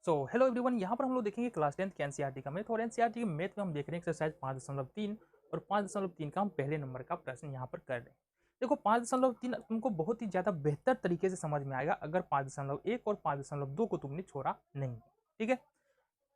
Hello everyone, यहाँ पर हम लोग देखेंगे क्लास 10 के एनसीईआरटी का मैथ और एनसीईआरटी के मैथ में हम देख रहे हैं एक्सरसाइज 5.3 और 5.3 का हम पहले नंबर का प्रश्न यहाँ पर कर रहे हैं। देखो 5.3 तुमको बहुत ही ज़्यादा बेहतर तरीके से समझ में आएगा अगर 5.1 और 5.2 को तुमने छोड़ा नहीं। ठीक है,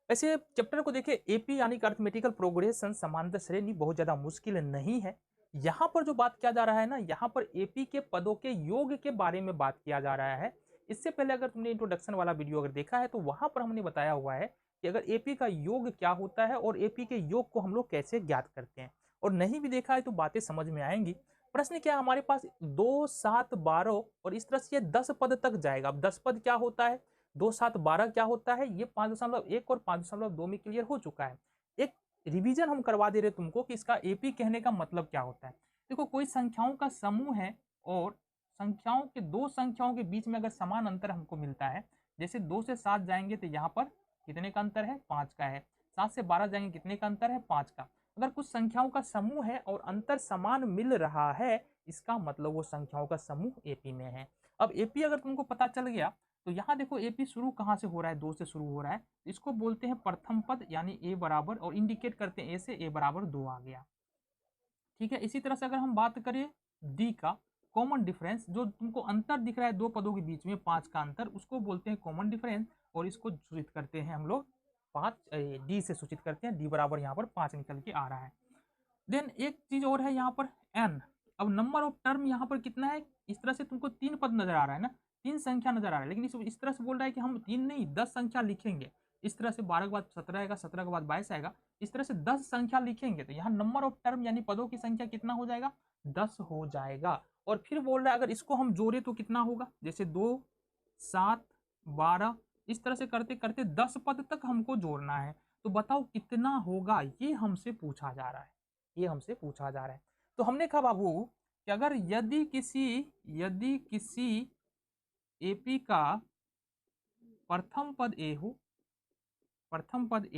ऐसे चैप्टर को देखें एपी यानी कि अर्थमेटिकल प्रोग्रेशन समांतर श्रेणी बहुत ज़्यादा मुश्किल नहीं है। यहाँ पर जो बात किया जा रहा है ना, यहाँ पर एपी के पदों के योग के बारे में बात किया जा रहा है। इससे पहले अगर तुमने इंट्रोडक्शन वाला वीडियो अगर देखा है तो वहां पर हमने बताया हुआ है कि अगर एपी का योग क्या होता है और एपी के योग को हम लोग कैसे ज्ञात करते हैं, और नहीं भी देखा है तो बातें समझ में आएंगी। प्रश्न क्या है, हमारे पास 2, 7, 12 और इस तरह से 10 पद तक जाएगा। अब 10 पद क्या होता है, 2, 7, 12 क्या होता है, ये 5.1 और 5.2 में क्लियर हो चुका है। एक रिवीजन हम करवा दे रहे तुमको कि इसका एपी कहने का मतलब क्या होता है। देखो, कोई संख्याओं का समूह है और संख्याओं के दो संख्याओं के बीच में अगर समान अंतर हमको मिलता है, जैसे 2 से 7 जाएंगे तो यहाँ पर कितने का अंतर है, 5 का है। 7 से 12 जाएंगे, कितने का अंतर है, 5 का। अगर कुछ संख्याओं का समूह है और अंतर समान मिल रहा है, इसका मतलब वो संख्याओं का समूह एपी में है। अब एपी अगर तुमको पता चल गया तो यहाँ देखो एपी शुरू कहाँ से हो रहा है, 2 से शुरू हो रहा है। इसको बोलते हैं प्रथम पद यानी ए बराबर, और इंडिकेट करते हैं ए से, ए बराबर 2 आ गया। ठीक है, इसी तरह से अगर हम बात करें डी का, कॉमन डिफरेंस, जो तुमको अंतर दिख रहा है दो पदों के बीच में 5 का अंतर, उसको बोलते हैं कॉमन डिफरेंस, और इसको सूचित करते हैं हम लोग 5 डी से सूचित करते हैं। डी बराबर यहाँ पर 5 निकल के आ रहा है। देन एक चीज और है यहाँ पर एन। अब नंबर ऑफ टर्म यहाँ पर कितना है, इस तरह से तुमको 3 पद नजर आ रहा है ना, 3 संख्या नजर आ रहा है, लेकिन इस तरह से बोल रहा है कि हम 3 नहीं 10 संख्या लिखेंगे। इस तरह से 12 के बाद 17 आएगा, 17 के बाद 22 आएगा, इस तरह से 10 संख्या लिखेंगे तो यहाँ नंबर ऑफ टर्म यानी पदों की संख्या कितना हो जाएगा, 10 हो जाएगा। और फिर बोल रहा है अगर इसको हम जोड़े तो कितना होगा, जैसे 2, 7, 12, इस तरह से करते करते 10 पद तक हमको जोड़ना है। तो बताओ कितना होगा, ये हमसे पूछा जा रहा है, ये हमसे पूछा जा रहा है। तो हमने कहा बाबू कि अगर यदि किसी एपी का प्रथम पद ए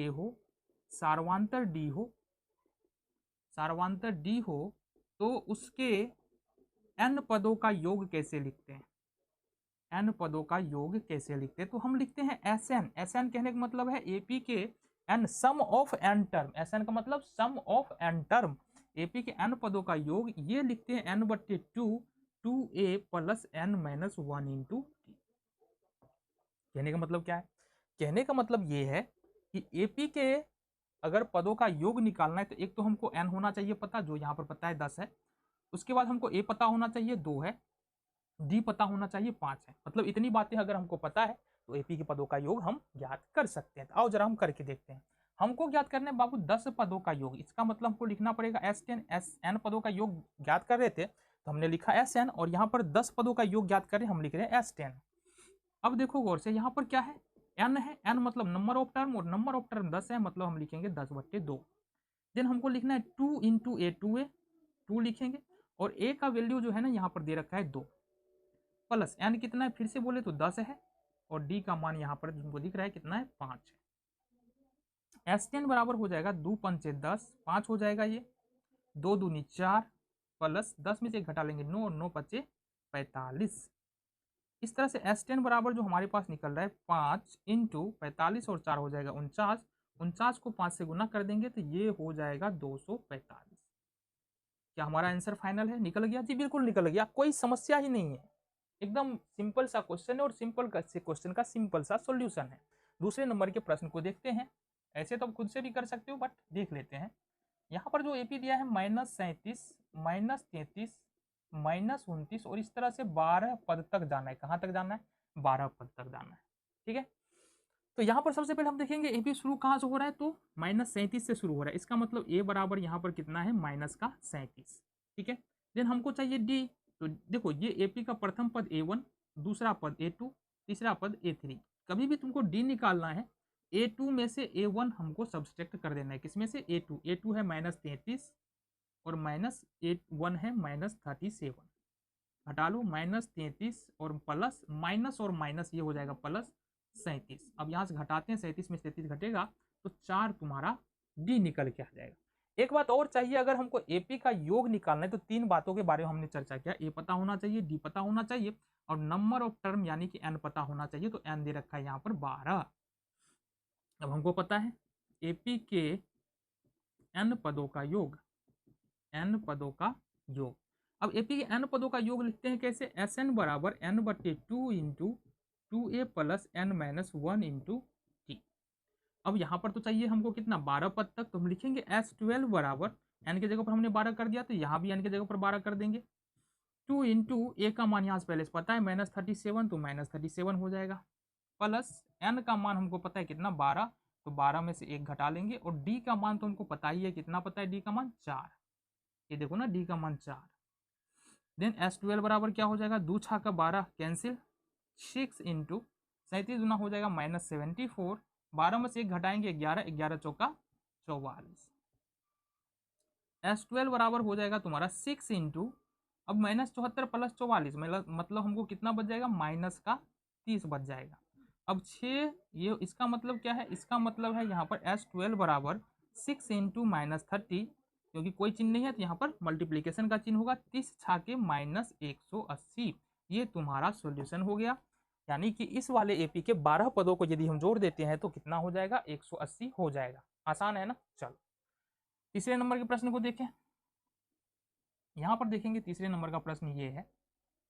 हो, सार्वंतर डी हो, तो उसके n पदों का योग कैसे लिखते हैं, n पदों का योग कैसे लिखते हैं, तो हम लिखते हैं Sn। Sn कहने का मतलब है एपी के n sum of n term, Sn का मतलब sum of n term, AP के n पदों का योग, ये लिखते हैं n/2 2a plus n minus 1 into T. कहने का मतलब क्या है, कहने का मतलब ये है कि एपी के अगर पदों का योग निकालना है तो एक तो हमको n होना चाहिए पता, जो यहाँ पर पता है 10 है। उसके बाद हमको a पता होना चाहिए 2 है, d पता होना चाहिए 5 है। मतलब इतनी बातें अगर हमको पता है तो एपी के पदों का योग हम ज्ञात कर सकते हैं। तो आओ जरा हम करके देखते हैं। हमको ज्ञात करना है बाबू 10 पदों का योग, इसका मतलब हमको लिखना पड़ेगा S10। Sn पदों का योग ज्ञात कर रहे थे तो हमने लिखा Sn, और यहाँ पर 10 पदों का योग ज्ञात कर रहे हम लिख रहे हैं S10। अब देखो गौर से, यहाँ पर क्या है, n है, n मतलब नंबर ऑफ टर्म, और नंबर ऑफ टर्म 10 है, मतलब हम लिखेंगे 10/2। देन हमको लिखना है 2 इंटू ए, 2 लिखेंगे, और a का वैल्यू जो है ना यहाँ पर दे रखा है 2, प्लस n कितना है, फिर से बोले तो 10 है, और d का मान यहाँ पर तुमको दिख रहा है कितना है, 5 है। S10 बराबर हो जाएगा 2 पंचे 10, 5 हो जाएगा ये, 2 दूनी 4, प्लस 10 में से घटा लेंगे 9, और 9 पचे 45। इस तरह से S10 बराबर जो हमारे पास निकल रहा है 5 इंटू 45, और 4 हो जाएगा 49, 49 को 5 से गुना कर देंगे तो ये हो जाएगा 245। क्या हमारा आंसर फाइनल है, निकल गया? जी बिल्कुल निकल गया, कोई समस्या ही नहीं है, एकदम सिंपल सा क्वेश्चन है, और सिंपल क्वेश्चन का सिंपल सा सॉल्यूशन है। दूसरे नंबर के प्रश्न को देखते हैं। ऐसे तो खुद से भी कर सकते हो बट देख लेते हैं। यहाँ पर जो एपी दिया है -37, -33, -29, और इस तरह से 12 पद तक जाना है। कहाँ तक जाना है, 12 पद तक जाना है। ठीक है, तो यहाँ पर सबसे पहले हम देखेंगे एपी शुरू कहाँ से हो रहा है, तो -37 से शुरू हो रहा है। इसका मतलब ए बराबर यहाँ पर कितना है, -37। ठीक है, देन हमको चाहिए डी। तो देखो ये एपी का प्रथम पद A1, दूसरा पद A2, तीसरा पद A3। कभी भी तुमको डी निकालना है, A2 में से A1 हमको सब्सट्रैक्ट कर देना है। किसमें से, A2 है -33, और -1 है -37। घटा लो, -33 और प्लस माइनस, और माइनस ये हो जाएगा +37। अब यहाँ से घटाते हैं, 37 में 33 घटेगा तो 4 तुम्हारा डी निकल के आ जाएगा। एक बात और चाहिए, अगर हमको एपी का योग निकालना है तो 3 बातों के बारे में हमने चर्चा किया। ए पता होना चाहिए, डी पता होना चाहिए, और नंबर ऑफ टर्म यानी कि n पता होना चाहिए। तो n दे रखा है यहाँ पर 12। अब हमको पता है एपी के n पदों का योग, n पदों का योग। अब एपी के n पदों का योग लिखते हैं कैसे, एस एन बराबर n बटे two into two A plus N minus one into T. अब यहाँ पर तो चाहिए हमको कितना, 12 पद तक, तो हम लिखेंगे S12 बराबर n की जगह पर हमने 12 कर दिया, तो यहाँ भी n की जगह पर 12 कर देंगे। 2 इंटू ए का मान यहाँ से पहले से पता है -37, तो -37 हो जाएगा, प्लस n का मान हमको पता है कितना 12, तो 12 में से 1 घटा लेंगे, और d का मान तो हमको पता ही है, कितना पता है, d का मान 4। ये देखो ना, d का मान 4। देन S12 बराबर क्या हो जाएगा, 2 छाका 12 कैंसिल, 6 इंटू 37 गुना हो जाएगा -74, 12 में से 1 घटाएंगे 11, 11 चौका 44। S12 बराबर हो जाएगा तुम्हारा 6 इंटू, अब -74 प्लस 44 मतलब हमको कितना बच जाएगा, माइनस का 30 बच जाएगा। अब 6, ये इसका मतलब क्या है, इसका मतलब है यहाँ पर S12 बराबर 6 इंटू -30, क्योंकि कोई चिन्ह नहीं है तो यहाँ पर मल्टीप्लीकेशन का चिन्ह होगा, 30 छाके -180। ये तुम्हारा सॉल्यूशन हो गया। यानी कि इस वाले एपी के 12 पदों को यदि हम जोड़ देते हैं तो कितना हो जाएगा, 180 हो जाएगा। आसान है ना। चलो तीसरे नंबर के प्रश्न को देखें। यहाँ पर देखेंगे तीसरे नंबर का प्रश्न ये है,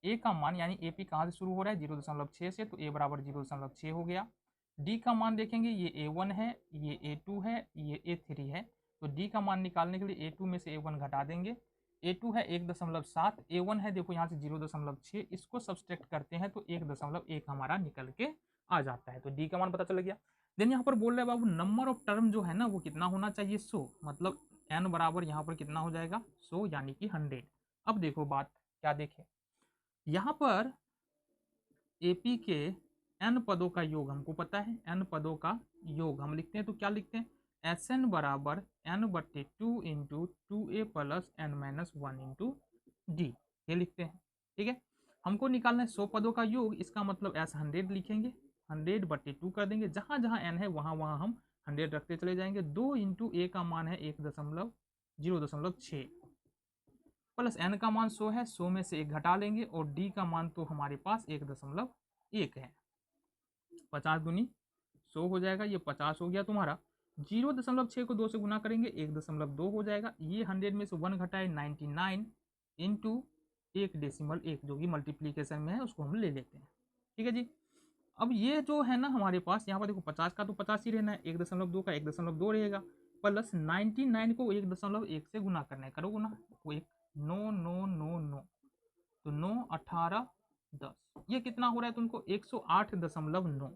ए का मान यानी एपी कहाँ से शुरू हो रहा है, 0.6 से, तो ए बराबर 0.6 हो गया। डी का मान देखेंगे, ये A1 है, ये A2 है, ये A3 है, तो डी का मान निकालने के लिए A2 में से A1 घटा देंगे। A2 है 1.7, A1 है देखो यहाँ से 0.6, इसको सब्सट्रैक्ट करते हैं तो 1.1 हमारा निकल के आ जाता है, तो डी का मान पता चल गया। देन यहाँ पर बोल रहे हैं बाबू नंबर ऑफ टर्म जो है ना वो कितना होना चाहिए, 100, मतलब n बराबर यहाँ पर कितना हो जाएगा, 100 यानी कि 100। अब देखो बात क्या देखें, यहाँ पर एपी के n पदों का योग हमको पता है, n पदों का योग हम लिखते हैं तो क्या लिखते हैं, एस एन बराबर n बटे two into two A plus N minus one into D, ये लिखते हैं। ठीक है, हमको निकालना है 100 पदों का योग, इसका मतलब एस 100 लिखेंगे, 100 बटे 2 कर देंगे, जहां जहां n है वहां वहां हम 100 रखते चले जाएंगे। 2 इंटू ए का मान है 1.0.6 प्लस n का मान 100 है, 100 में से 1 घटा लेंगे, और d का मान तो हमारे पास 1.1 है, 50 दूनी 100 हो जाएगा, ये 50 हो गया तुम्हारा। 0.6 को 2 से गुना करेंगे 1.2 हो जाएगा, ये 100 में से 1 घटाए 99 इंटू 1.1 जो कि मल्टीप्लीकेशन में है, उसको हम ले लेते हैं। ठीक है जी। अब ये जो है ना हमारे पास यहाँ पर देखो 50 का तो 50 ही रहना है, 1.2 का 1.2 रहेगा, प्लस 99 को 1.1 से गुना करना है, करो गुना, वो 1 9 9 9 9, तो 9 18 10, ये कितना हो रहा है तुमको 108.9,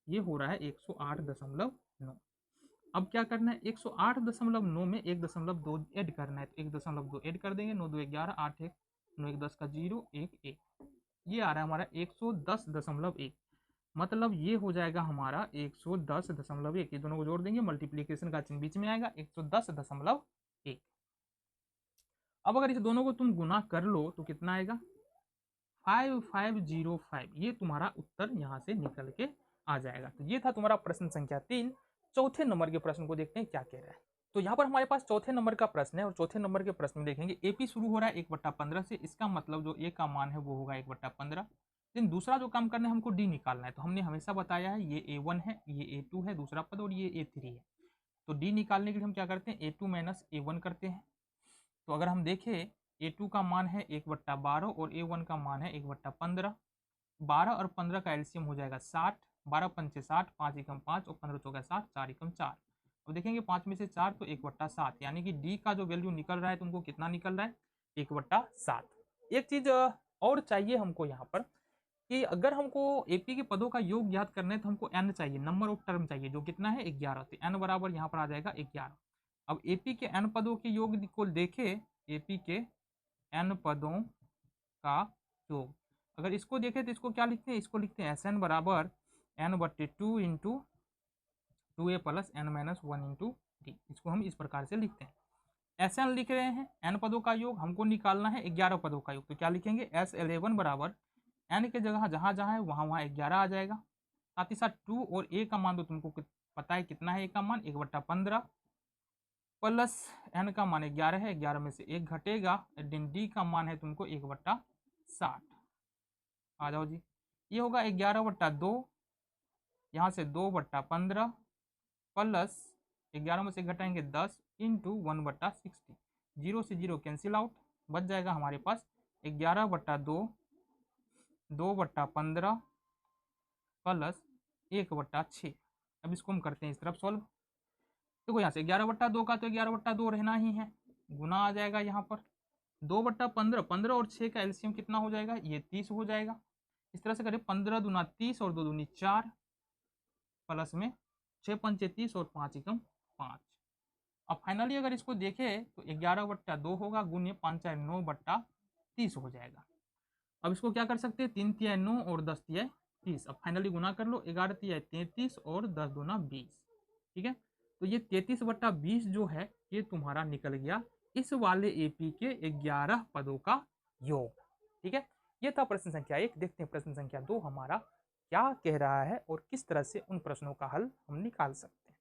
ये हो रहा है 108.9। अब क्या करना है, 108.9 में 1.2 ऐड करना है, तो 1.2 ऐड कर देंगे, 9 2 11 8 1 9 1 10 का 0 1 1, ये आ रहा है हमारा 110.1, मतलब ये हो जाएगा हमारा 110.1, ये दोनों को जोड़ देंगे, मल्टीप्लीकेशन का चिन्ह बीच में आएगा, 110.1। अब अगर इस दोनों को तुम गुना कर लो तो कितना आएगा, 5505, ये तुम्हारा उत्तर यहाँ से निकल के आ जाएगा। तो ये था तुम्हारा प्रश्न संख्या 3। चौथे नंबर के प्रश्न को देखते हैं क्या कह रहा है। तो यहाँ पर हमारे पास चौथे नंबर का प्रश्न है, और चौथे नंबर के प्रश्न में देखेंगे एपी शुरू हो रहा है 1/15 से, इसका मतलब जो ए का मान है वो होगा 1/15। लेकिन दूसरा जो काम करना है हमको डी निकालना है, तो हमने हमेशा बताया है ये A1 है, ये A2 है दूसरा पद, और ये A3 है। तो डी निकालने के लिए हम क्या करते हैं, A2 माइनस A1 करते हैं। तो अगर हम देखें A2 का मान है 1/12 और A1 का मान है 1/15, 12 और 15 का एलसीएम हो जाएगा 60, 12 पंचे 60, 5 एकम 5 और 15 चौका 60, 4 एकम 4। अब देखेंगे 5 में से 4 तो 1/7, यानी कि डी का जो वैल्यू निकल रहा है तुमको कितना निकल रहा है, 1/7। एक चीज और चाहिए हमको यहाँ पर कि अगर हमको एपी के पदों का योग ज्ञात करना है तो हमको एन चाहिए, नंबर ऑफ टर्म चाहिए, जो कितना है 11, तो एन बराबर यहाँ पर आ जाएगा 11। अब एपी के एन पदों के योग को देखे, एपी के एन पदों का योग अगर इसको देखें तो इसको क्या लिखते हैं, इसको लिखते हैं एस एन बराबर एन बट्टे two into two A plus N minus one into D, इसको हम इस प्रकार से लिखते हैं। एस एन लिख रहे हैं एन पदों का योग, हमको निकालना है 11 पदों का योग, तो क्या लिखेंगे S11 बराबर एन के जगह जहाँ जहाँ है वहाँ वहाँ 11 आ जाएगा, साथ ही साथ 2 और ए का मान तो तुमको पता है कितना है, ए का मान 1/15 प्लस एन का मान 11 है, 11 में से 1 घटेगा, डी का मान है तुमको 1/60। आ जाओ जी, ये होगा 11/2, यहाँ से 2/15 प्लस 11 में से घटाएंगे 10 इंटू 1/60। 0 से 0 कैंसिल आउट, बच जाएगा हमारे पास 11/2, 2/15 प्लस 1/6। अब इसको हम करते हैं इस तरफ सॉल्व। देखो यहाँ से 11/2 का तो 11/2 रहना ही है, गुना आ जाएगा यहाँ पर। 2/15, 15 और 6 का एलसीएम कितना हो जाएगा, ये 30 हो जाएगा। इस तरह से करें 15 दूना 30 और 2 दूनी 4 प्लस में 6 पंचे 30 और 5 एकम 5। अब फाइनली अगर इसको देखें तो 11/2 होगा, गुने 5 चार 9/30 हो जाएगा। अब इसको क्या कर सकते हैं, 3 तिया 9 और 10 तिया 30। अब फाइनली गुना कर लो, 11 तिया 33 और 10 दूना 20। ठीक है, तो ये 33/20 जो है ये तुम्हारा निकल गया इस वाले एपी के 11 पदों का योग। ठीक है, ये था प्रश्न संख्या 1। देखते हैं प्रश्न संख्या 2 हमारा क्या कह रहा है और किस तरह से उन प्रश्नों का हल हम निकाल सकते हैं।